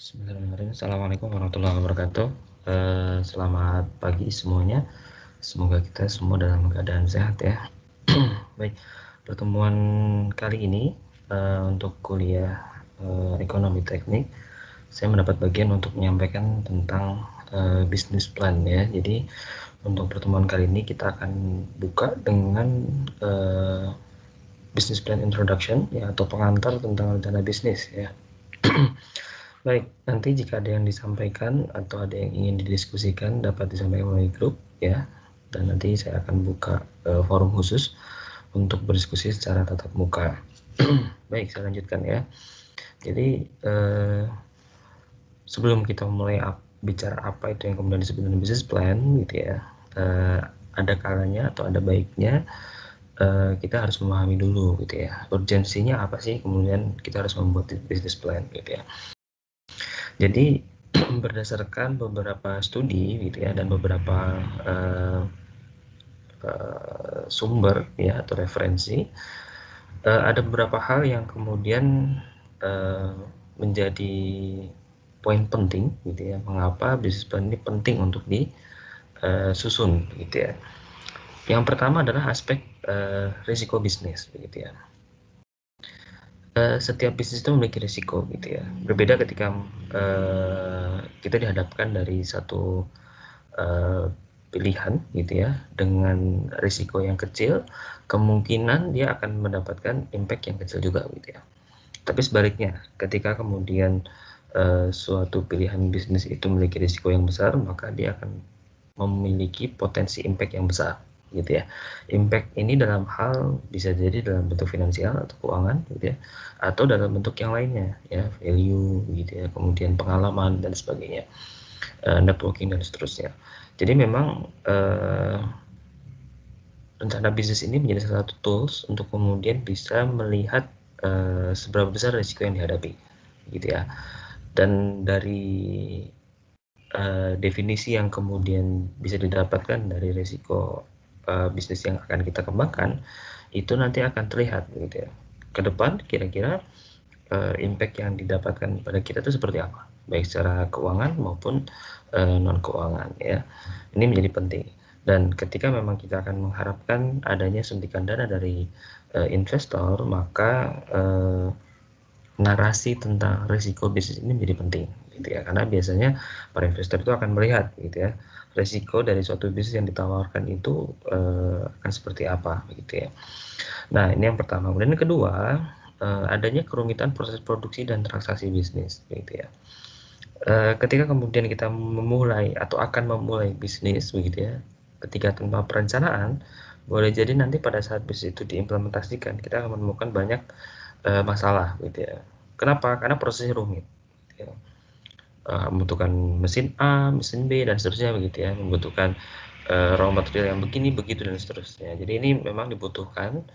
Bismillahirrahmanirrahim. Assalamualaikum warahmatullahi wabarakatuh. Selamat pagi semuanya. Semoga kita semua dalam keadaan sehat ya. Baik, pertemuan kali ini untuk kuliah ekonomi teknik, saya mendapat bagian untuk menyampaikan tentang bisnis plan ya. Jadi untuk pertemuan kali ini kita akan buka dengan business plan introduction ya, atau pengantar tentang rencana bisnis ya. Baik, nanti jika ada yang disampaikan atau ada yang ingin didiskusikan dapat disampaikan melalui grup ya, dan nanti saya akan buka forum khusus untuk berdiskusi secara tatap muka. Baik, saya lanjutkan ya. Jadi sebelum kita mulai bicara apa itu yang kemudian disebut dengan business plan gitu ya, ada kalanya atau ada baiknya kita harus memahami dulu gitu ya, urgensinya apa sih kemudian kita harus membuat business plan gitu ya. Jadi berdasarkan beberapa studi gitu ya dan beberapa sumber ya atau referensi, ada beberapa hal yang kemudian menjadi poin penting gitu ya, mengapa bisnis plan ini penting untuk disusun gitu ya. Yang pertama adalah aspek risiko bisnis begitu ya. Setiap bisnis itu memiliki risiko gitu ya. Berbeda ketika kita dihadapkan dari satu pilihan gitu ya dengan risiko yang kecil, kemungkinan dia akan mendapatkan impact yang kecil juga gitu ya. Tapi sebaliknya, ketika kemudian suatu pilihan bisnis itu memiliki risiko yang besar, maka dia akan memiliki potensi impact yang besar gitu ya. Impact ini dalam hal bisa jadi dalam bentuk finansial atau keuangan gitu ya, atau dalam bentuk yang lainnya ya, value gitu ya, kemudian pengalaman dan sebagainya, networking dan seterusnya. Jadi memang rencana bisnis ini menjadi salah satu tools untuk kemudian bisa melihat seberapa besar risiko yang dihadapi gitu ya. Dan dari definisi yang kemudian bisa didapatkan dari risiko bisnis yang akan kita kembangkan, itu nanti akan terlihat gitu ya. Ke depan kira-kira impact yang didapatkan pada kita itu seperti apa, baik secara keuangan maupun non keuangan ya. Ini menjadi penting. Dan ketika memang kita akan mengharapkan adanya suntikan dana dari investor, maka narasi tentang risiko bisnis ini menjadi penting gitu ya, karena biasanya para investor itu akan melihat gitu ya, risiko dari suatu bisnis yang ditawarkan itu akan seperti apa gitu ya. Nah, ini yang pertama. Kemudian yang kedua, adanya kerumitan proses produksi dan transaksi bisnis gitu ya. Ketika kemudian kita memulai atau akan memulai bisnis begitu ya, ketika tanpa perencanaan, boleh jadi nanti pada saat bisnis itu diimplementasikan kita akan menemukan banyak masalah gitu ya. Kenapa? Karena prosesnya rumit gitu ya. Membutuhkan mesin A, mesin B dan seterusnya begitu ya, membutuhkan raw material yang begini begitu dan seterusnya. Jadi ini memang dibutuhkan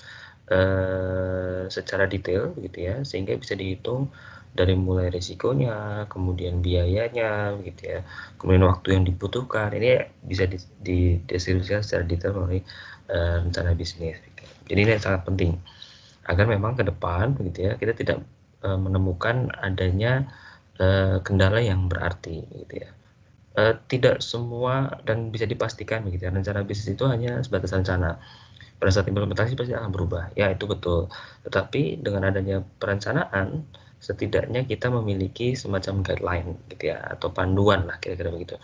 secara detail gitu ya, sehingga bisa dihitung dari mulai risikonya, kemudian biayanya gitu ya, kemudian waktu yang dibutuhkan. Ini bisa dideskripsikan secara detail melalui rencana bisnis gitu. Jadi ini sangat penting agar memang ke depan begitu ya, kita tidak menemukan adanya kendala yang berarti gitu ya. Tidak semua dan bisa dipastikan begitu ya, rencana bisnis itu hanya sebatas rencana. Pada saat implementasi pasti akan berubah, ya itu betul. Tetapi dengan adanya perencanaan, setidaknya kita memiliki semacam guideline gitu ya, atau panduan lah kira-kira begitu.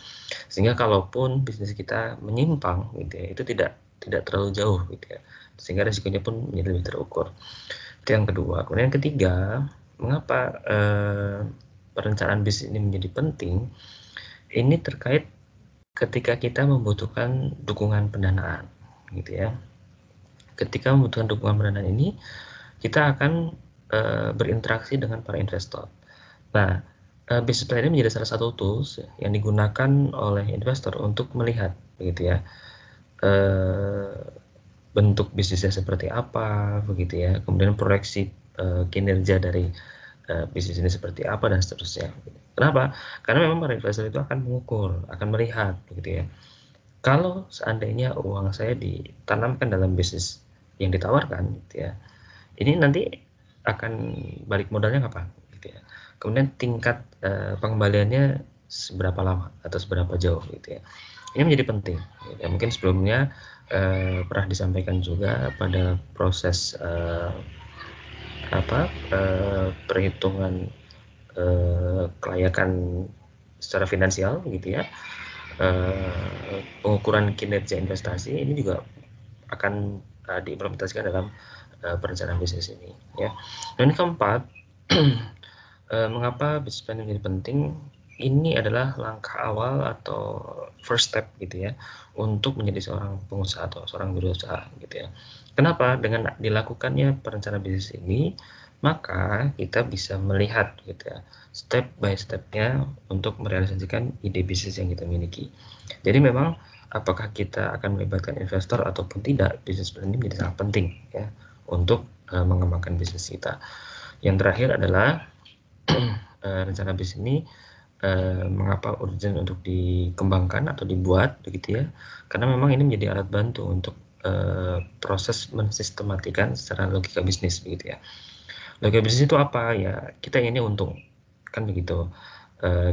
Sehingga kalaupun bisnis kita menyimpang gitu ya, itu tidak terlalu jauh gitu ya. Sehingga risikonya pun menjadi lebih terukur. Itu yang kedua. Kemudian yang ketiga, mengapa perencanaan bisnis ini menjadi penting? Ini terkait ketika kita membutuhkan dukungan pendanaan gitu ya. Ketika membutuhkan dukungan pendanaan ini, kita akan berinteraksi dengan para investor. Nah, business plan ini menjadi salah satu tools yang digunakan oleh investor untuk melihat begitu ya, bentuk bisnisnya seperti apa begitu ya, kemudian proyeksi kinerja dari bisnis ini seperti apa dan seterusnya. Kenapa? Karena memang para investor itu akan mengukur, akan melihat begitu ya. Kalau seandainya uang saya ditanamkan dalam bisnis yang ditawarkan gitu ya, ini nanti akan balik modalnya kapan gitu ya. kemudian tingkat pengembaliannya seberapa lama atau seberapa jauh gitu ya. Ini menjadi penting. Ya, mungkin sebelumnya pernah disampaikan juga pada proses perhitungan kelayakan secara finansial gitu ya. Pengukuran kinerja investasi ini juga akan diimplementasikan dalam perencanaan bisnis ini ya. Dan keempat, mengapa business plan menjadi penting? Ini adalah langkah awal atau first step gitu ya untuk menjadi seorang pengusaha atau seorang wirausaha gitu ya. Kenapa? Dengan dilakukannya perencanaan bisnis ini, maka kita bisa melihat gitu ya step by stepnya untuk merealisasikan ide bisnis yang kita miliki. Jadi memang apakah kita akan melibatkan investor ataupun tidak, bisnis plan ini menjadi sangat penting ya untuk mengembangkan bisnis kita. Yang terakhir adalah rencana bisnis ini mengapa urgent untuk dikembangkan atau dibuat begitu ya, karena memang ini menjadi alat bantu untuk proses mensistematikan secara logika bisnis begitu ya. Logika bisnis itu apa ya, kita inginnya untung kan begitu,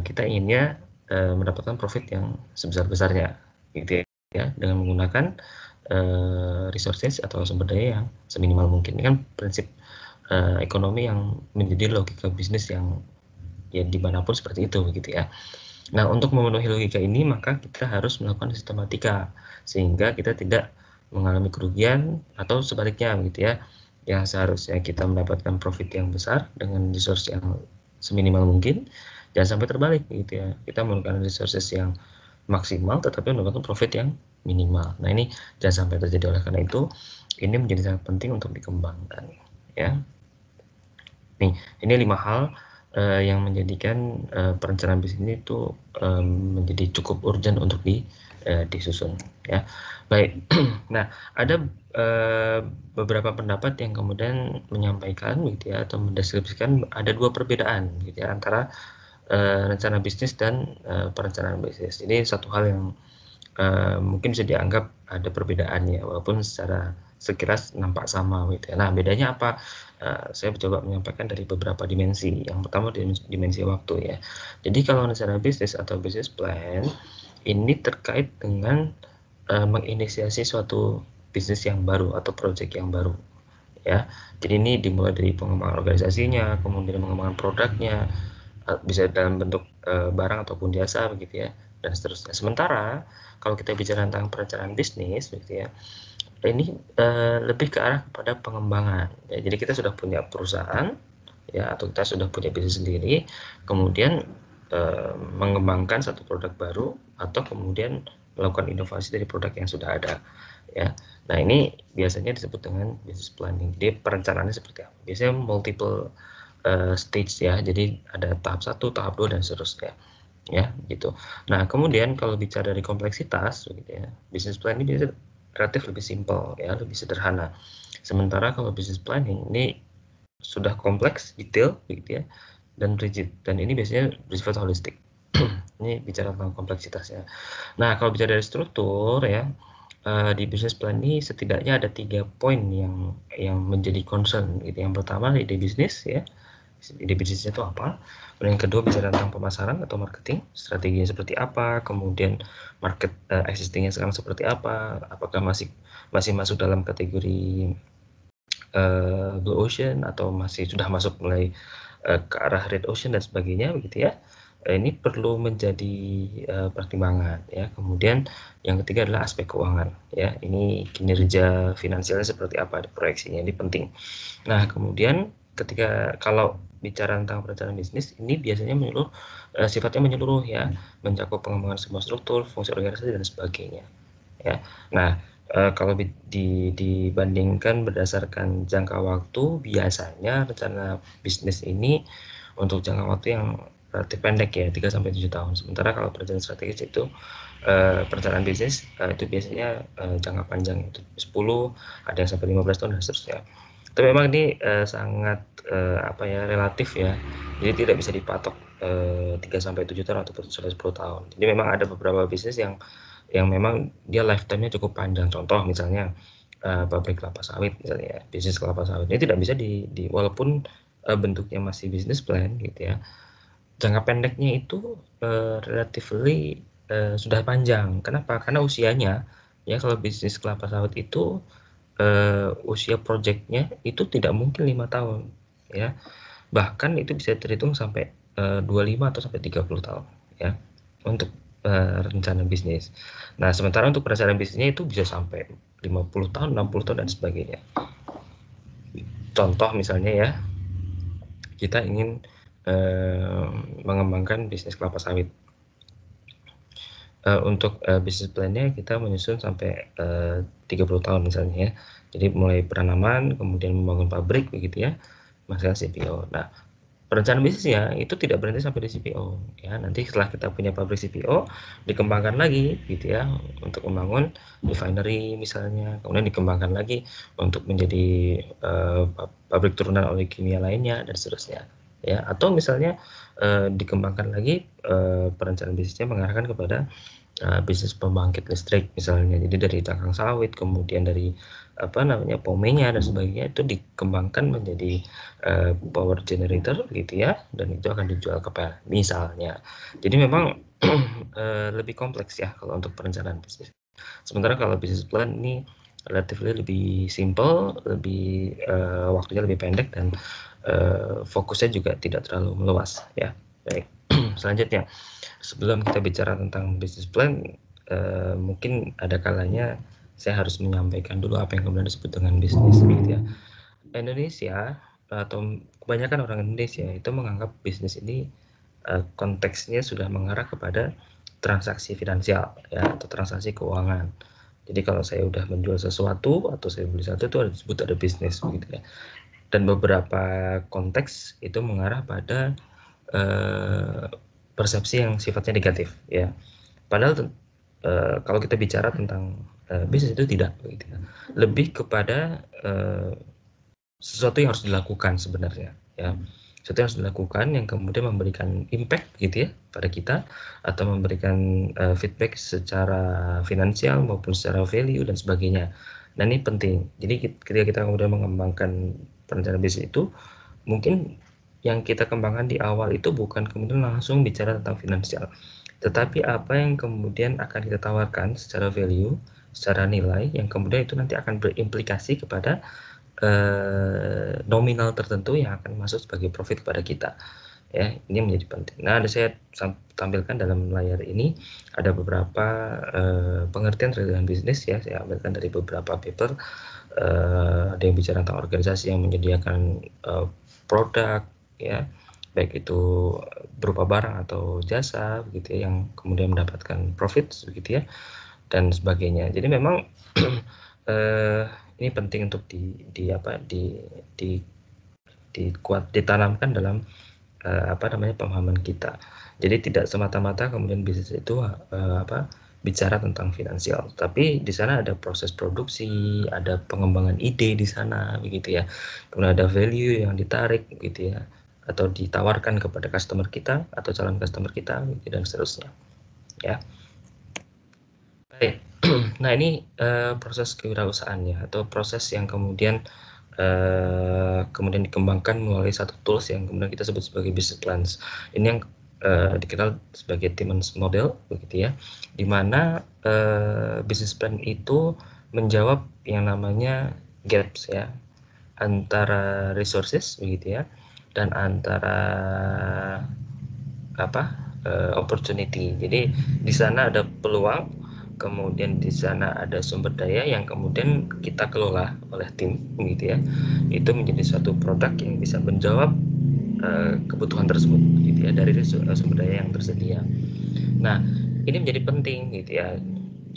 kita inginnya mendapatkan profit yang sebesar-besarnya gitu ya, dengan menggunakan resources atau sumber daya yang seminimal mungkin. Ini kan prinsip ekonomi yang menjadi logika bisnis yang ya dimanapun seperti itu begitu ya. Nah, untuk memenuhi logika ini maka kita harus melakukan sistematika sehingga kita tidak mengalami kerugian atau sebaliknya begitu ya. Yang seharusnya kita mendapatkan profit yang besar dengan resource yang seminimal mungkin, jangan sampai terbalik gitu ya. Kita menggunakan resources yang maksimal tetapi mendapatkan profit yang minimal. Nah, ini jangan sampai terjadi. Oleh karena itu ini menjadi sangat penting untuk dikembangkan ya. Nih, ini 5 hal yang menjadikan perencanaan bisnis ini itu menjadi cukup urgent untuk disusun ya. Baik. Nah, ada beberapa pendapat yang kemudian menyampaikan gitu ya atau mendeskripsikan ada 2 perbedaan gitu ya antara rencana bisnis dan perencanaan bisnis. Ini satu hal yang mungkin bisa dianggap ada perbedaan ya, walaupun secara sekilas nampak sama gitu ya. Nah, bedanya apa? Saya coba menyampaikan dari beberapa dimensi. Yang pertama dimensi waktu ya. Jadi kalau rencana bisnis atau business plan ini terkait dengan menginisiasi suatu bisnis yang baru atau project yang baru ya. Jadi ini dimulai dari pengembangan organisasinya, kemudian pengembangan produknya, bisa dalam bentuk barang ataupun jasa begitu ya, dan seterusnya. Sementara kalau kita bicara tentang perencanaan bisnis begitu ya, ini lebih ke arah pada pengembangan ya. Jadi kita sudah punya perusahaan ya, atau kita sudah punya bisnis sendiri, kemudian mengembangkan satu produk baru atau kemudian melakukan inovasi dari produk yang sudah ada ya. Nah, ini biasanya disebut dengan business planning. Jadi perencanaannya seperti apa? Biasanya multiple stage ya. Jadi ada tahap 1, tahap 2 dan seterusnya ya gitu. Nah, kemudian kalau bicara dari kompleksitas begitu ya, business plan ini biasanya relatif lebih simpel ya, lebih sederhana. Sementara kalau business planning ini sudah kompleks, detail begitu ya, dan rigid, dan ini biasanya bersifat holistik. Ini bicara tentang kompleksitasnya. Nah, kalau bicara dari struktur ya, di business plan ini setidaknya ada 3 poin yang menjadi concern gitu. Yang pertama ide bisnis ya. Ide bisnisnya itu apa? Kemudian yang kedua bicara tentang pemasaran atau marketing, strateginya seperti apa, kemudian market existingnya sekarang seperti apa, apakah masih masuk dalam kategori blue ocean atau masih sudah masuk mulai ke arah red ocean dan sebagainya begitu ya. Ini perlu menjadi pertimbangan ya. Kemudian yang ketiga adalah aspek keuangan ya. Ini kinerja finansialnya seperti apa, proyeksinya ini penting. Nah, kemudian ketika kalau bicara tentang perencanaan bisnis ini biasanya menyeluruh, sifatnya menyeluruh ya, mencakup pengembangan semua struktur, fungsi organisasi dan sebagainya ya. Nah, kalau dibandingkan berdasarkan jangka waktu, biasanya rencana bisnis ini untuk jangka waktu yang relatif pendek ya, 3-7 tahun. Sementara kalau perencanaan strategis itu perencanaan bisnis itu biasanya jangka panjang, itu 10, ada yang sampai 15 tahun dan seterusnya. Tapi memang ini sangat relatif ya. Jadi tidak bisa dipatok 3-7 tahun atau sampai 10 tahun. Jadi memang ada beberapa bisnis yang memang dia lifetime-nya cukup panjang. Contoh misalnya pabrik kelapa sawit misalnya, bisnis kelapa sawit ini tidak bisa walaupun bentuknya masih business plan gitu ya, jangka pendeknya itu relatively sudah panjang. Kenapa? Karena usianya ya, kalau bisnis kelapa sawit itu usia proyeknya itu tidak mungkin 5 tahun ya. Bahkan itu bisa terhitung sampai 25 atau sampai 30 tahun ya untuk rencana bisnis. Nah, sementara untuk perencanaan bisnisnya itu bisa sampai 50 tahun, 60 tahun dan sebagainya. Contoh misalnya ya, kita ingin mengembangkan bisnis kelapa sawit. Untuk bisnis plan-nya kita menyusun sampai 30 tahun misalnya ya. Jadi mulai penanaman, kemudian membangun pabrik begitu ya, menghasilkan CPO. Nah, perencanaan bisnisnya itu tidak berhenti sampai di CPO ya. Nanti setelah kita punya pabrik CPO, dikembangkan lagi gitu ya untuk membangun refinery misalnya, kemudian dikembangkan lagi untuk menjadi pabrik turunan oleh kimia lainnya dan seterusnya ya. Atau misalnya dikembangkan lagi perencanaan bisnisnya mengarahkan kepada bisnis pembangkit listrik misalnya. Jadi dari cangkang sawit, kemudian dari pomenya dan sebagainya itu dikembangkan menjadi power generator gitu ya, dan itu akan dijual ke PLN misalnya. Jadi memang lebih kompleks ya kalau untuk perencanaan bisnis. Sementara kalau bisnis plan ini relatif lebih simple, lebih waktunya lebih pendek, dan fokusnya juga tidak terlalu meluas ya. Baik. Selanjutnya, sebelum kita bicara tentang business plan, mungkin ada kalanya saya harus menyampaikan dulu apa yang kemudian disebut dengan bisnis gitu ya. Indonesia atau kebanyakan orang Indonesia itu menganggap bisnis ini konteksnya sudah mengarah kepada transaksi finansial ya, atau transaksi keuangan. Jadi kalau saya udah menjual sesuatu atau saya beli satu, itu disebut ada bisnis begitu ya. Dan beberapa konteks itu mengarah pada persepsi yang sifatnya negatif ya. Padahal kalau kita bicara tentang bisnis itu tidak begitu ya. Lebih kepada sesuatu yang harus dilakukan sebenarnya ya. Sesuatu yang harus dilakukan yang kemudian memberikan impact gitu ya pada kita, atau memberikan feedback secara finansial maupun secara value dan sebagainya. Nah, ini penting. Jadi ketika kita kemudian mengembangkan perencanaan bisnis itu, mungkin yang kita kembangkan di awal itu bukan kemudian langsung bicara tentang finansial, tetapi apa yang kemudian akan kita tawarkan secara value, secara nilai, yang kemudian itu nanti akan berimplikasi kepada nominal tertentu yang akan masuk sebagai profit kepada kita ya. Ini menjadi penting. Nah, ada saya tampilkan dalam layar ini ada beberapa pengertian terkait dengan bisnis ya. Saya ambilkan dari beberapa paper. Ada yang bicara tentang organisasi yang menyediakan produk ya, baik itu berupa barang atau jasa begitu ya, yang kemudian mendapatkan profit begitu ya, dan sebagainya. Jadi memang ini penting untuk ditanamkan dalam pemahaman kita. Jadi tidak semata-mata kemudian bisnis itu bicara tentang finansial, tapi di sana ada proses produksi, ada pengembangan ide di sana begitu ya. Kemudian ada value yang ditarik gitu ya, atau ditawarkan kepada customer kita atau calon customer kita gitu, dan seterusnya ya. Baik. Nah, ini proses kewirausahaan ya, atau proses yang kemudian dikembangkan melalui satu tools yang kemudian kita sebut sebagai business plans. Ini yang dikenal sebagai Timmons model begitu ya, di mana business plan itu menjawab yang namanya gaps ya, antara resources begitu ya, dan antara opportunity. Jadi di sana ada peluang, kemudian di sana ada sumber daya yang kemudian kita kelola oleh tim gitu ya. Itu menjadi suatu produk yang bisa menjawab kebutuhan tersebut gitu ya, dari sumber daya yang tersedia. Nah, ini menjadi penting gitu ya,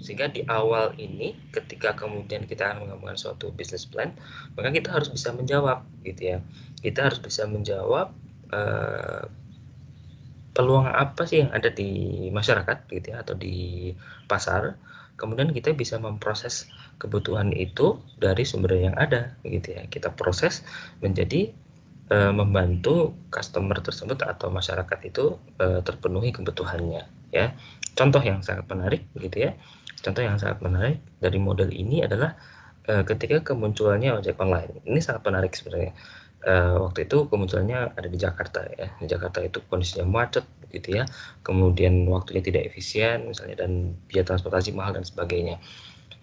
sehingga di awal ini ketika kemudian kita akan mengembangkan suatu business plan, maka kita harus bisa menjawab gitu ya. Kita harus bisa menjawab peluang apa sih yang ada di masyarakat gitu ya, atau di pasar. Kemudian kita bisa memproses kebutuhan itu dari sumber yang ada gitu ya. Kita proses menjadi membantu customer tersebut atau masyarakat itu terpenuhi kebutuhannya ya. Contoh yang sangat menarik gitu ya. Contoh yang sangat menarik dari model ini adalah ketika kemunculannya ojek online. Ini sangat menarik sebenarnya. waktu itu kemunculannya ada di Jakarta ya. Di Jakarta itu kondisinya macet gitu ya, kemudian waktunya tidak efisien misalnya, dan biaya transportasi mahal dan sebagainya.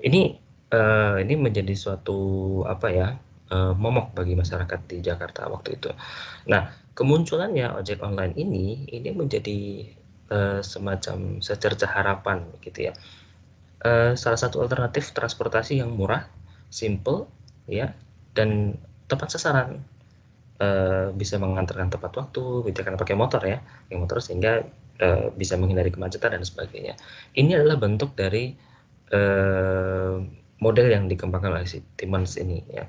Ini menjadi suatu apa ya, momok bagi masyarakat di Jakarta waktu itu. Nah, kemunculannya ojek online ini menjadi semacam secerca harapan gitu ya. Salah satu alternatif transportasi yang murah, simple ya, dan tepat sasaran. Bisa mengantarkan tepat waktu, gitu karena pakai motor ya, pakai motor sehingga bisa menghindari kemacetan dan sebagainya. Ini adalah bentuk dari model yang dikembangkan oleh si Timmons ini ya.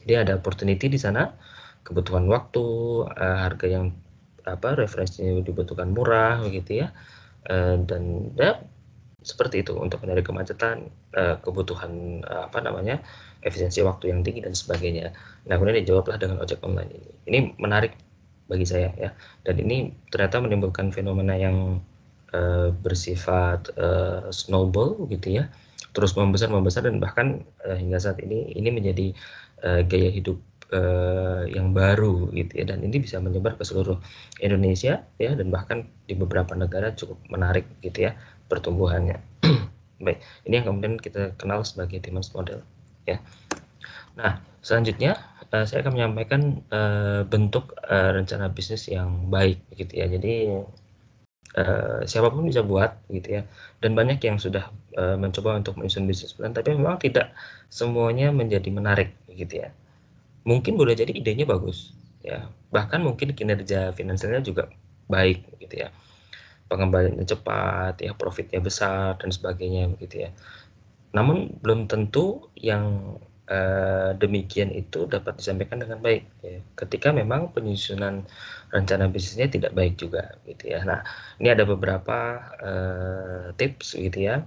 Jadi ada opportunity di sana, kebutuhan waktu, harga yang referensinya dibutuhkan murah begitu ya, dan ya seperti itu untuk menghindari kemacetan, kebutuhan efisiensi waktu yang tinggi dan sebagainya. Nah, kemudian dijawablah dengan ojek online ini. Ini menarik bagi saya ya, dan ini ternyata menimbulkan fenomena yang bersifat snowball gitu ya, terus membesar dan bahkan hingga saat ini menjadi gaya hidup yang baru gitu ya, dan ini bisa menyebar ke seluruh Indonesia ya, dan bahkan di beberapa negara cukup menarik gitu ya pertumbuhannya. Baik, ini yang kemudian kita kenal sebagai Timmons model ya. Nah, selanjutnya saya akan menyampaikan bentuk rencana bisnis yang baik gitu ya. Jadi siapapun bisa buat gitu ya, dan banyak yang sudah mencoba untuk menyusun bisnis plan, tapi memang tidak semuanya menjadi menarik gitu ya. Mungkin boleh jadi idenya bagus ya, bahkan mungkin kinerja finansialnya juga baik gitu ya, pengembaliannya cepat ya, profitnya besar dan sebagainya begitu ya. Namun belum tentu yang demikian itu dapat disampaikan dengan baik ya, ketika memang penyusunan rencana bisnisnya tidak baik juga gitu ya. Nah, ini ada beberapa tips gitu ya,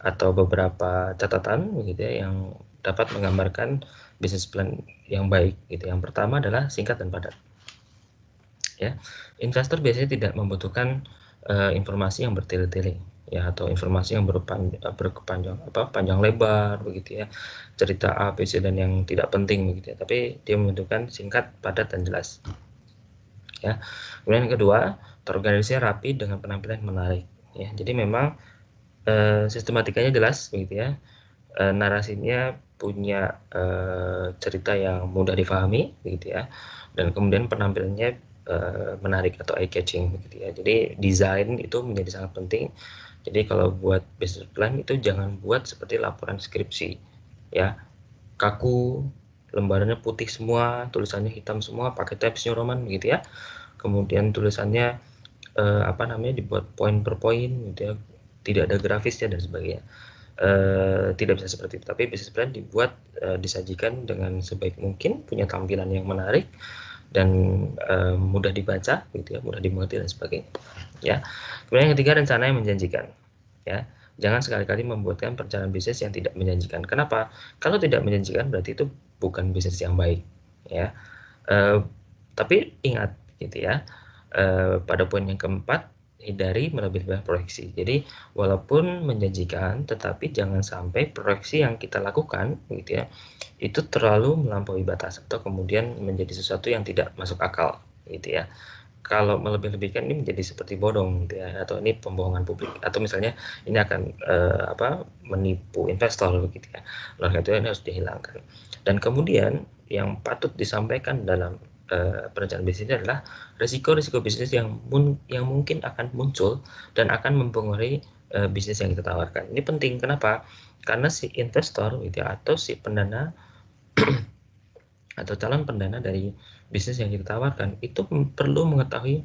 atau beberapa catatan gitu ya, yang dapat menggambarkan bisnis plan yang baik gitu. Yang pertama adalah singkat dan padat ya. Investor biasanya tidak membutuhkan informasi yang bertele-tele ya, atau informasi yang panjang lebar begitu ya, cerita A, B, C dan yang tidak penting begitu ya, tapi dia membutuhkan singkat, padat dan jelas ya. Kemudian yang kedua, terorganisir rapi dengan penampilan menarik ya. Jadi memang sistematikanya jelas begitu ya, narasinya punya cerita yang mudah difahami begitu ya, dan kemudian penampilannya menarik atau eye catching begitu ya. Jadi desain itu menjadi sangat penting. Jadi kalau buat business plan itu jangan buat seperti laporan skripsi ya, kaku, lembarannya putih semua, tulisannya hitam semua, pakai Times New Roman gitu ya. Kemudian tulisannya dibuat poin per poin gitu ya, tidak ada grafisnya dan sebagainya. Tidak bisa seperti itu, tapi business plan dibuat disajikan dengan sebaik mungkin, punya tampilan yang menarik dan mudah dibaca gitu ya, mudah dimengerti dan sebagainya ya. Kemudian yang ketiga, rencana yang menjanjikan ya. Jangan sekali-kali membuatkan perencanaan bisnis yang tidak menjanjikan. Kenapa? Kalau tidak menjanjikan berarti itu bukan bisnis yang baik ya. Tapi ingat gitu ya, pada poin yang keempat, hindari melebih-lebihkan proyeksi. Jadi walaupun menjanjikan, tetapi jangan sampai proyeksi yang kita lakukan gitu ya, itu terlalu melampaui batas atau kemudian menjadi sesuatu yang tidak masuk akal gitu ya. Kalau melebih-lebihkan ini menjadi seperti bodong gitu ya, atau ini pembohongan publik, atau misalnya ini akan menipu investor begitu ya. Oleh itu ini harus dihilangkan. Dan kemudian yang patut disampaikan dalam perencanaan bisnis ini adalah risiko-risiko bisnis yang mungkin akan muncul dan akan mempengaruhi bisnis yang kita tawarkan. Ini penting. Kenapa? Karena si investor gitu ya, atau si pendana atau calon pendana dari bisnis yang kita tawarkan itu perlu mengetahui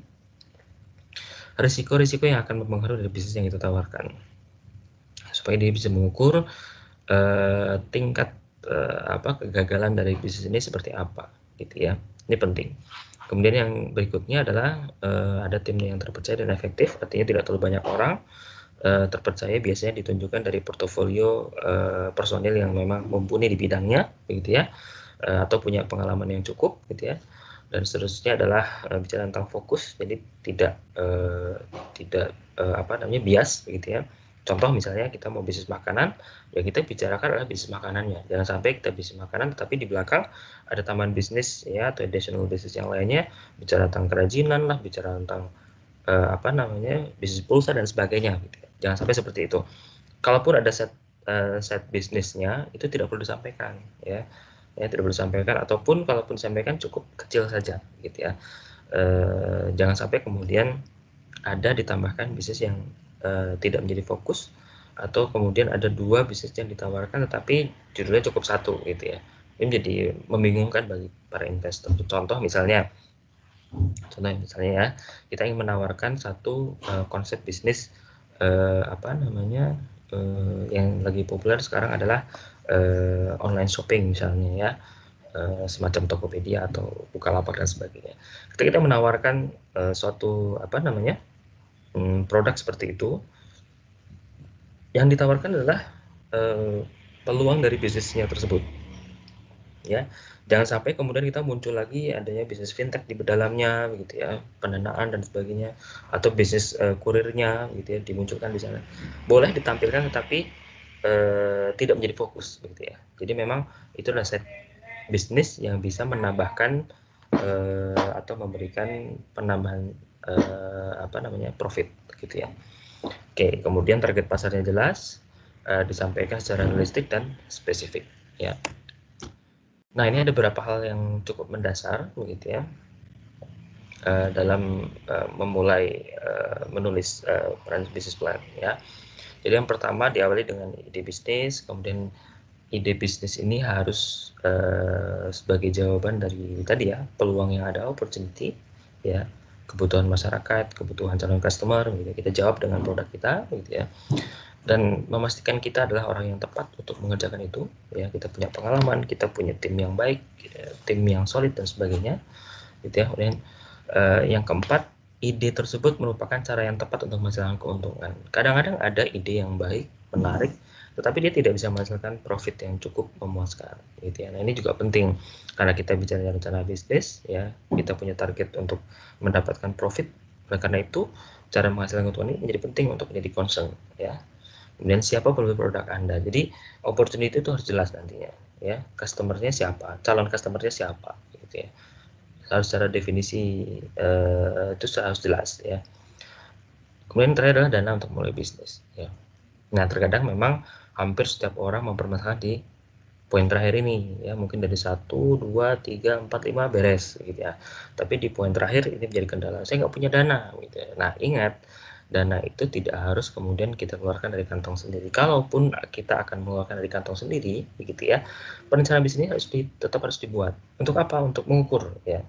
risiko-risiko yang akan mempengaruhi dari bisnis yang kita tawarkan, supaya dia bisa mengukur tingkat kegagalan dari bisnis ini seperti apa gitu ya. Ini penting. Kemudian yang berikutnya adalah ada tim yang terpercaya dan efektif, artinya tidak terlalu banyak orang. Terpercaya biasanya ditunjukkan dari portofolio personil yang memang mumpuni di bidangnya begitu ya, atau punya pengalaman yang cukup gitu ya. Dan seterusnya adalah bicara tentang fokus, jadi tidak bias begitu ya, Contoh misalnya kita mau bisnis makanan, ya kita bicarakan adalah bisnis makanannya. Jangan sampai kita bisnis makanan tetapi di belakang ada tambahan bisnis ya atau additional bisnis yang lainnya, bicara tentang kerajinan lah, bicara tentang bisnis pulsa dan sebagainya gitu ya. Jangan sampai seperti itu. Kalaupun ada set bisnisnya itu tidak perlu disampaikan ya. Ya tidak perlu disampaikan, ataupun kalaupun disampaikan cukup kecil saja gitu ya. Jangan sampai kemudian ada ditambahkan bisnis yang tidak menjadi fokus, atau kemudian ada 2 bisnis yang ditawarkan tetapi judulnya cukup 1 gitu ya. Ini menjadi membingungkan bagi para investor. Contoh misalnya ya, kita ingin menawarkan satu konsep bisnis yang lagi populer sekarang adalah online shopping misalnya ya, semacam Tokopedia atau Bukalapak dan sebagainya. Ketika kita menawarkan suatu produk seperti itu, yang ditawarkan adalah peluang dari bisnisnya tersebut ya. Jangan sampai kemudian kita muncul lagi adanya bisnis fintech di dalamnya gitu ya, pendanaan dan sebagainya, atau bisnis kurirnya gitu ya dimunculkan di sana. Boleh ditampilkan tetapi tidak menjadi fokus gitu ya. Jadi memang itu adalah set bisnis yang bisa menambahkan atau memberikan penambahan profit gitu ya. Oke, kemudian target pasarnya jelas, disampaikan secara realistik dan spesifik ya. Nah, ini ada beberapa hal yang cukup mendasar begitu ya dalam memulai menulis business plan ya. Jadi yang pertama diawali dengan ide bisnis, kemudian ide bisnis ini harus sebagai jawaban dari tadi ya, peluang yang ada, opportunity ya, kebutuhan masyarakat, kebutuhan calon customer gitu. Kita jawab dengan produk kita gitu ya. Dan memastikan kita adalah orang yang tepat untuk mengerjakan itu ya. Kita punya pengalaman, kita punya tim yang baik, tim yang solid dan sebagainya gitu ya. Kemudian yang keempat, ide tersebut merupakan cara yang tepat untuk menghasilkan keuntungan. Kadang-kadang ada ide yang baik, menarik, tetapi dia tidak bisa menghasilkan profit yang cukup memuaskan gitu ya. Nah, ini juga penting karena kita bicara rencana bisnis ya, kita punya target untuk mendapatkan profit. Oleh karena itu, cara menghasilkan keuntungan ini menjadi penting untuk menjadi concern ya. Kemudian siapa pembeli produk Anda. Jadi opportunity itu harus jelas nantinya ya. Customer-nya siapa, calon customer-nya siapa gitu ya. Harus secara definisi itu harus jelas ya. Kemudian terakhir adalah dana untuk mulai bisnis ya. Nah, terkadang memang hampir setiap orang mempermasalahkan di poin terakhir ini ya, mungkin dari 1, 2, 3, 4, 5 beres gitu ya. Tapi di poin terakhir ini menjadi kendala. Saya nggak punya dana gitu ya. Nah, ingat, dana itu tidak harus kemudian kita keluarkan dari kantong sendiri. Kalaupun kita akan mengeluarkan dari kantong sendiri begitu ya, perencanaan bisnis tetap harus dibuat. Untuk apa? Untuk mengukur ya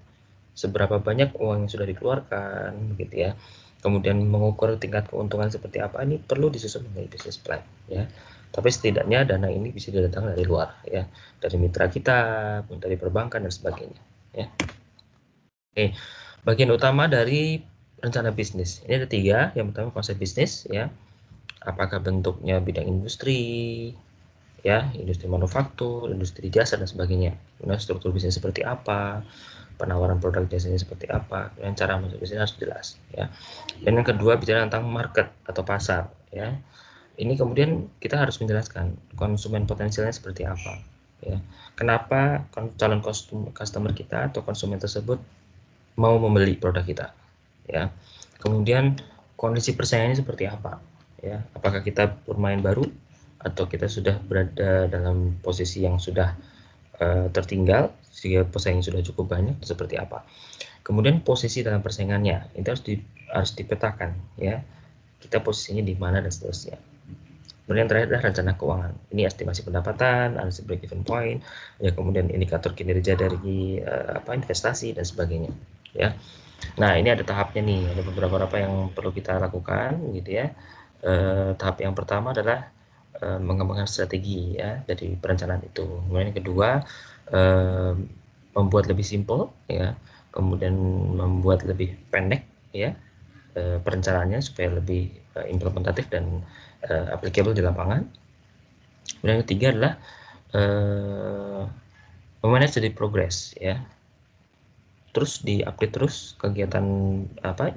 seberapa banyak uang yang sudah dikeluarkan gitu ya, kemudian mengukur tingkat keuntungan seperti apa, ini perlu disusun menjadi business plan ya. Tapi setidaknya dana ini bisa didatangkan dari luar ya, dari mitra kita, dari perbankan dan sebagainya ya. Oke, bagian utama dari rencana bisnis ini ada 3. Yang pertama konsep bisnis ya, apakah bentuknya bidang industri ya, industri manufaktur, industri jasa dan sebagainya. Kemudian struktur bisnis seperti apa, penawaran produk jasanya seperti apa, dan cara masuk bisnis harus jelas ya. Dan yang kedua bicara tentang market atau pasar ya. Ini kemudian kita harus menjelaskan konsumen potensialnya seperti apa ya. Kenapa calon customer kita atau konsumen tersebut mau membeli produk kita ya. Kemudian kondisi persaingannya seperti apa ya. Apakah kita bermain baru atau kita sudah berada dalam posisi yang sudah tertinggal sehingga pesaing sudah cukup banyak, seperti apa. Kemudian posisi dalam persaingannya itu harus dipetakan ya, kita posisinya di mana dan seterusnya. Kemudian terakhir adalah rencana keuangan. Ini estimasi pendapatan, analisis break even point, ya kemudian indikator kinerja dari investasi dan sebagainya ya. Nah, ini ada tahapnya nih, ada beberapa yang perlu kita lakukan gitu ya. Tahap yang pertama adalah mengembangkan strategi ya dari perencanaan itu. Kemudian yang kedua, membuat lebih simpel ya, kemudian membuat lebih pendek ya perencanaannya supaya lebih implementatif dan applicable di lapangan. Kemudian yang ketiga adalah memanage dari progress ya. Terus di-update terus kegiatan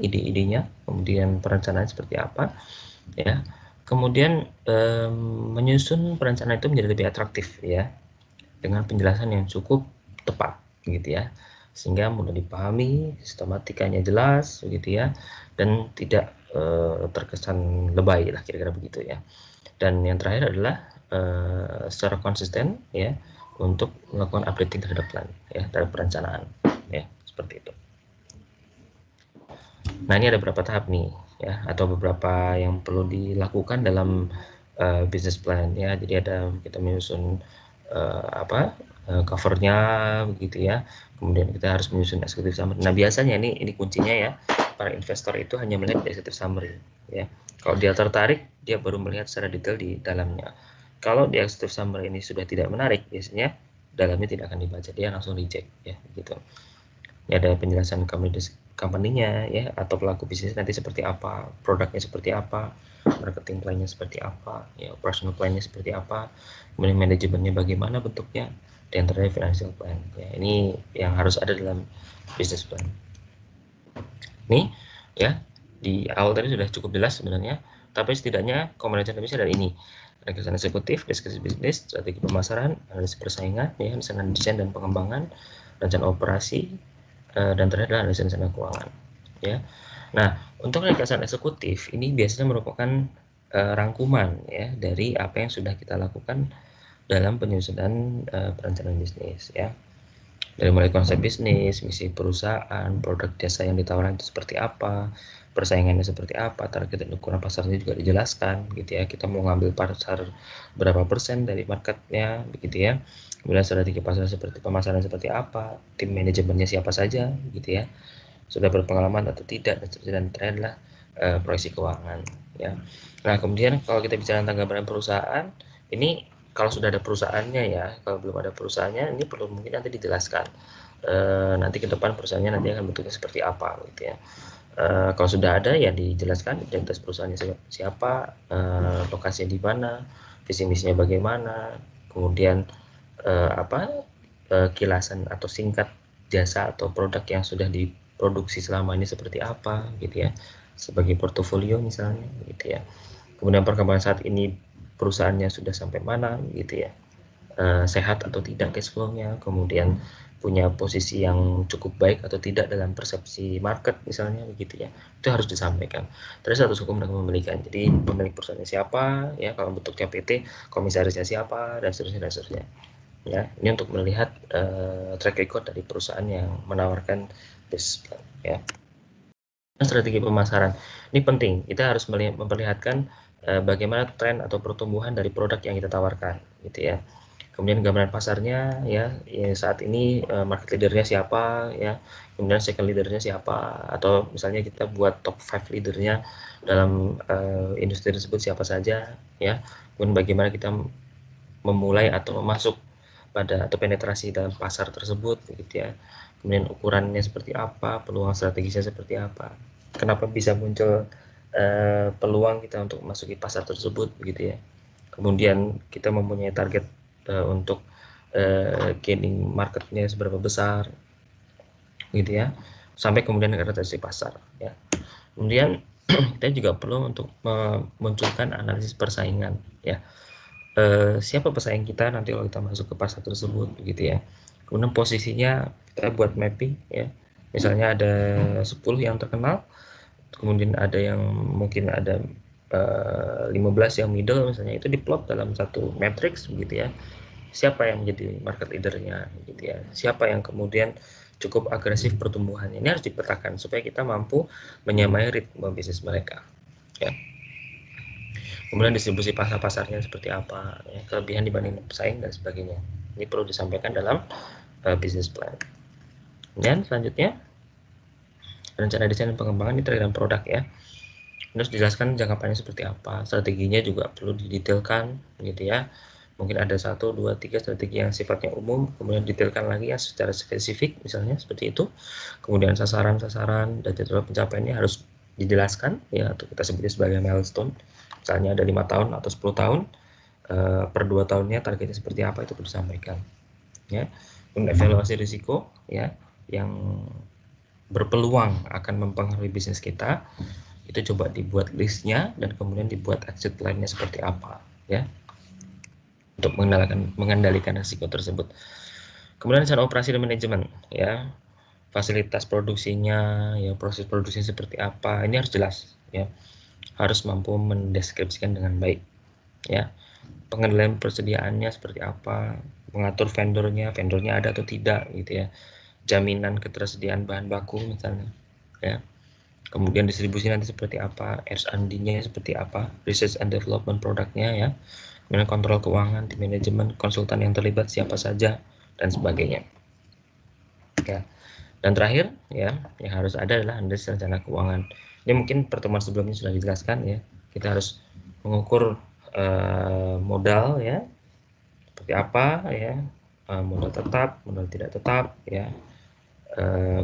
ide-idenya, kemudian perencanaan seperti apa ya. Kemudian menyusun perencanaan itu menjadi lebih atraktif ya, dengan penjelasan yang cukup tepat gitu ya, sehingga mudah dipahami, sistematikanya jelas begitu ya, dan tidak terkesan lebay lah kira-kira begitu ya. Dan yang terakhir adalah secara konsisten ya untuk melakukan updating terhadap plan ya, terhadap perencanaan ya, seperti itu. Nah, ini ada beberapa tahap nih ya, atau beberapa yang perlu dilakukan dalam business plan ya. Jadi ada kita menyusun covernya begitu ya. Kemudian kita harus menyusun executive summary. Nah, biasanya ini kuncinya ya. Para investor itu hanya melihat executive summary ya. Kalau dia tertarik, dia baru melihat secara detail di dalamnya. Kalau di executive summary ini sudah tidak menarik, biasanya dalamnya tidak akan dibaca, dia langsung reject ya gitu. Ya, ada penjelasan company-nya ya, atau pelaku bisnis nanti seperti apa, produknya seperti apa, marketing plan-nya seperti apa, ya, operational plan-nya seperti apa, kemudian manajemennya bagaimana bentuknya, dan terakhir financial plan. Ya, ini yang harus ada dalam business plan. Nih ya, di awal tadi sudah cukup jelas sebenarnya, tapi setidaknya kombinasi bisa dari ini: rencana eksekutif, diskusi bisnis, strategi pemasaran, analisis persaingan, ya, rencana desain dan pengembangan, rencana operasi, dan terakhir adalah analisis rencana keuangan ya. Nah, untuk rencana eksekutif ini biasanya merupakan rangkuman ya dari apa yang sudah kita lakukan dalam penyusunan perencanaan bisnis ya. Dari mulai konsep bisnis, misi perusahaan, produk jasa yang ditawarkan itu seperti apa, persaingannya seperti apa, target dan ukuran pasarnya juga dijelaskan gitu ya. Kita mau ngambil pasar berapa persen dari marketnya begitu ya. Kemudian strategi pasar seperti pemasaran seperti apa, tim manajemennya siapa saja gitu ya, sudah berpengalaman atau tidak, dan terakhir adalah proyeksi keuangan ya. Nah, kemudian kalau kita bicara tentang gambaran perusahaan, ini kalau sudah ada perusahaannya ya, kalau belum ada perusahaannya ini perlu mungkin nanti dijelaskan nanti ke depan perusahaannya nanti akan bentuknya seperti apa gitu ya. Kalau sudah ada ya dijelaskan identitas perusahaannya siapa, lokasinya di mana, visi misinya bagaimana, kemudian kilasan atau singkat jasa atau produk yang sudah diproduksi selama ini seperti apa gitu ya, sebagai portofolio misalnya gitu ya. Kemudian perkembangan saat ini perusahaannya sudah sampai mana gitu ya, sehat atau tidak cash flow-nya, kemudian punya posisi yang cukup baik atau tidak dalam persepsi market misalnya begitu ya, itu harus disampaikan. Terus status hukum dan kepemilikan, jadi pemilik perusahaannya siapa ya, kalau bentuknya PT, komisarisnya siapa, dan seterusnya ya. Ini untuk melihat track record dari perusahaan yang menawarkan business plan ya. Strategi pemasaran ini penting, kita harus memperlihatkan bagaimana tren atau pertumbuhan dari produk yang kita tawarkan gitu ya. Kemudian gambaran pasarnya ya, saat ini market leadernya siapa ya, kemudian second leadernya siapa, atau misalnya kita buat top 5 leadernya dalam industri tersebut siapa saja ya. Kemudian bagaimana kita memulai atau masuk pada atau penetrasi dalam pasar tersebut gitu ya. Kemudian ukurannya seperti apa, peluang strategisnya seperti apa, kenapa bisa muncul peluang kita untuk masuki pasar tersebut begitu ya. Kemudian kita mempunyai target untuk gaining marketnya seberapa besar gitu ya, sampai kemudian adaptasi pasar ya. Kemudian kita juga perlu untuk memunculkan analisis persaingan ya. Siapa pesaing kita nanti kalau kita masuk ke pasar tersebut gitu ya. Kemudian posisinya kita buat mapping ya, misalnya ada 10 yang terkenal, kemudian ada yang mungkin ada 15 yang middle misalnya, itu diplot dalam satu matrix begitu ya. Siapa yang menjadi market leadernya gitu ya, siapa yang kemudian cukup agresif pertumbuhannya, ini harus dipetakan supaya kita mampu menyamai ritme bisnis mereka ya. Kemudian distribusi pasar-pasarnya seperti apa ya, kelebihan dibanding pesaing dan sebagainya, ini perlu disampaikan dalam business plan. Dan selanjutnya rencana desain dan pengembangan ini terkait produk ya, terus dijelaskan jangka panjangnya seperti apa, strateginya juga perlu didetailkan gitu ya. Mungkin ada 1, 2, 3 strategi yang sifatnya umum, kemudian detailkan lagi yang secara spesifik misalnya seperti itu. Kemudian sasaran-sasaran dan jadwal pencapaiannya harus dijelaskan ya, atau kita sebutnya sebagai milestone, misalnya ada 5 tahun atau 10 tahun, per 2 tahunnya targetnya seperti apa, itu perlu disampaikan ya. Kemudian evaluasi risiko ya, yang berpeluang akan mempengaruhi bisnis kita, itu coba dibuat listnya dan kemudian dibuat exit plan-nya seperti apa ya, untuk mengendalikan risiko tersebut. Kemudian rencana operasi dan manajemen ya, fasilitas produksinya ya, proses produksinya seperti apa, ini harus jelas ya, harus mampu mendeskripsikan dengan baik ya, pengendalian persediaannya seperti apa, mengatur vendornya ada atau tidak gitu ya, jaminan ketersediaan bahan baku misalnya ya, kemudian distribusi nanti seperti apa, R&D-nya seperti apa, research and development produknya ya, kemudian kontrol keuangan, tim manajemen, konsultan yang terlibat siapa saja dan sebagainya ya. Dan terakhir ya, yang harus ada adalah analisis rencana keuangan. Ini mungkin pertemuan sebelumnya sudah dijelaskan ya, kita harus mengukur modal ya, seperti apa ya, modal tetap, modal tidak tetap ya,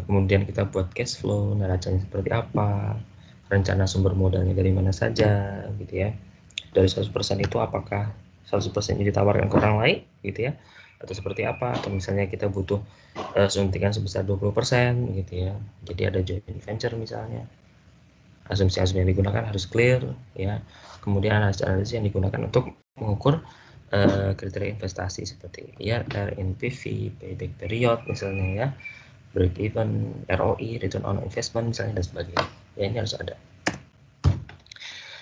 kemudian kita buat cash flow, neracanya seperti apa, rencana sumber modalnya dari mana saja gitu ya, dari 100% itu apakah 100% ini ditawarkan ke orang lain gitu ya, atau seperti apa, atau misalnya kita butuh suntikan sebesar 20% gitu ya, jadi ada joint venture misalnya, asumsi-asumsi yang digunakan harus clear ya, kemudian analisis yang digunakan untuk mengukur kriteria investasi seperti IRR, NPV, payback period misalnya ya, break even, ROI, return on investment misalnya dan sebagainya ya, ini harus ada.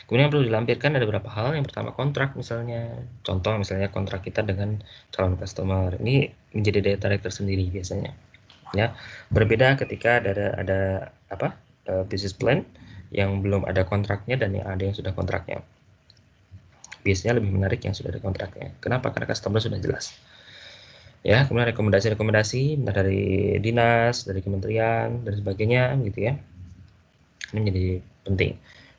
Kemudian yang perlu dilampirkan ada beberapa hal. Yang pertama kontrak misalnya, contoh misalnya kontrak kita dengan calon customer, ini menjadi daya tarik tersendiri biasanya ya, berbeda ketika ada business plan yang belum ada kontraknya dan yang ada yang sudah kontraknya. Biasanya lebih menarik yang sudah ada kontraknya. Kenapa? Karena customer sudah jelas ya. Kemudian rekomendasi dari dinas, dari kementerian dan sebagainya gitu ya, ini menjadi penting.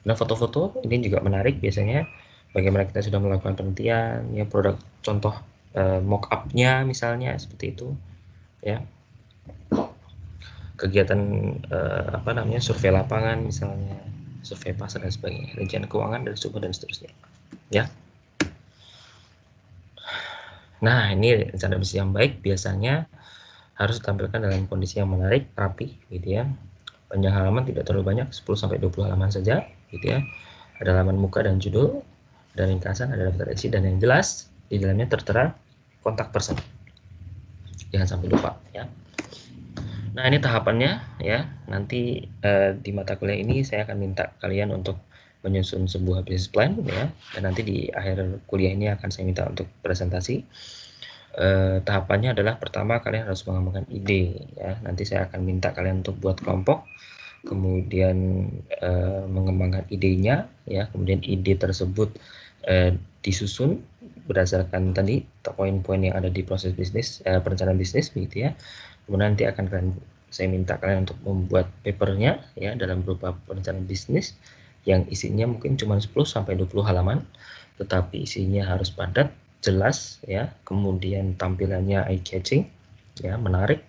Nah, foto-foto ini juga menarik biasanya, bagaimana kita sudah melakukan penelitian ya, produk contoh mock up-nya misalnya seperti itu ya, kegiatan survei lapangan misalnya, survei pasar dan sebagainya, rincian keuangan dan sumber dan seterusnya ya. Nah, ini rencana bisnis yang baik biasanya harus ditampilkan dalam kondisi yang menarik, rapi gitu ya. Panjang halaman tidak terlalu banyak, 10-20 halaman saja gitu ya. Ada halaman muka dan judul, dan ringkasan, ada daftar isi, dan yang jelas di dalamnya tertera kontak person. Jangan sampai lupa ya. Nah, ini tahapannya ya. Nanti di mata kuliah ini saya akan minta kalian untuk menyusun sebuah business plan ya, dan nanti di akhir kuliah ini akan saya minta untuk presentasi. Tahapannya adalah pertama kalian harus mengembangkan ide ya. Nanti saya akan minta kalian untuk buat kelompok, kemudian mengembangkan idenya ya, kemudian ide tersebut disusun berdasarkan tadi poin-poin yang ada di proses bisnis, perencanaan bisnis begitu ya. Kemudian nanti akan saya minta kalian untuk membuat papernya ya, dalam berupa perencanaan bisnis yang isinya mungkin cuma 10-20 halaman, tetapi isinya harus padat, jelas ya, kemudian tampilannya eye catching ya, menarik,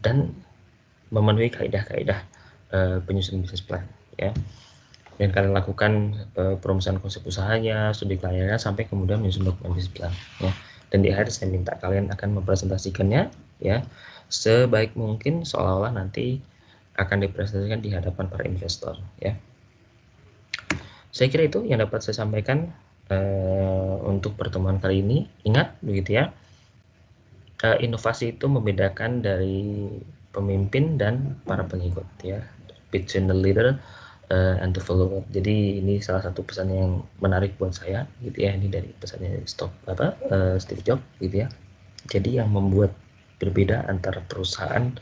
dan memenuhi kaidah-kaidah penyusunan bisnis plan ya. Dan kalian lakukan perumusan konsep usahanya, studi kelayanannya, sampai kemudian menyusun dokumen bisnis plan ya. Dan di akhir saya minta kalian akan mempresentasikannya ya sebaik mungkin, seolah-olah nanti akan dipresentasikan di hadapan para investor ya. Saya kira itu yang dapat saya sampaikan untuk pertemuan kali ini. Ingat begitu ya, inovasi itu membedakan dari pemimpin dan para pengikut ya, between the leader and the follower. Jadi ini salah satu pesan yang menarik buat saya gitu ya, ini dari pesannya Steve Jobs gitu ya. Jadi yang membuat berbeda antara perusahaan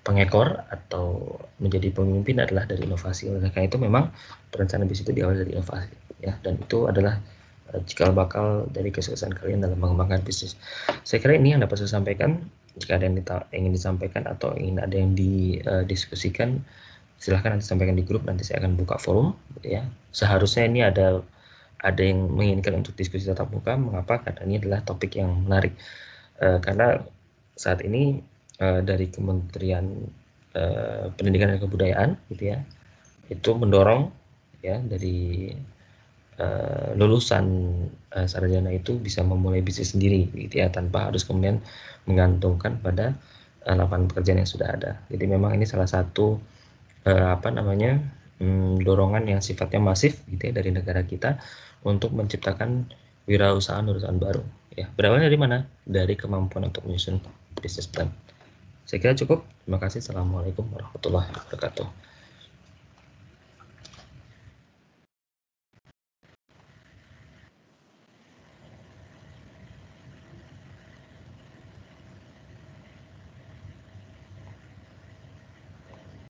pengekor atau menjadi pemimpin adalah dari inovasi. Oleh karena itu memang perencanaan bisnis itu diawali dari inovasi ya, dan itu adalah cikal bakal dari kesuksesan kalian dalam mengembangkan bisnis. Saya kira ini yang dapat saya sampaikan. Jika ada yang ingin disampaikan atau ingin ada yang didiskusikan, silahkan nanti sampaikan di grup, nanti saya akan buka forum ya. Seharusnya ini ada yang menginginkan untuk diskusi tatap muka. Mengapa? Karena ini adalah topik yang menarik, karena saat ini dari Kementerian Pendidikan dan Kebudayaan gitu ya, itu mendorong ya dari lulusan sarjana itu bisa memulai bisnis sendiri gitu ya, tanpa harus kemudian menggantungkan pada lapangan pekerjaan yang sudah ada. Jadi memang ini salah satu dorongan yang sifatnya masif gitu ya dari negara kita untuk menciptakan wirausahaan baru ya. Berawalnya dari mana? Dari kemampuan untuk menyusun bisnis plan. Saya kira cukup. Terima kasih. Assalamualaikum warahmatullahi wabarakatuh.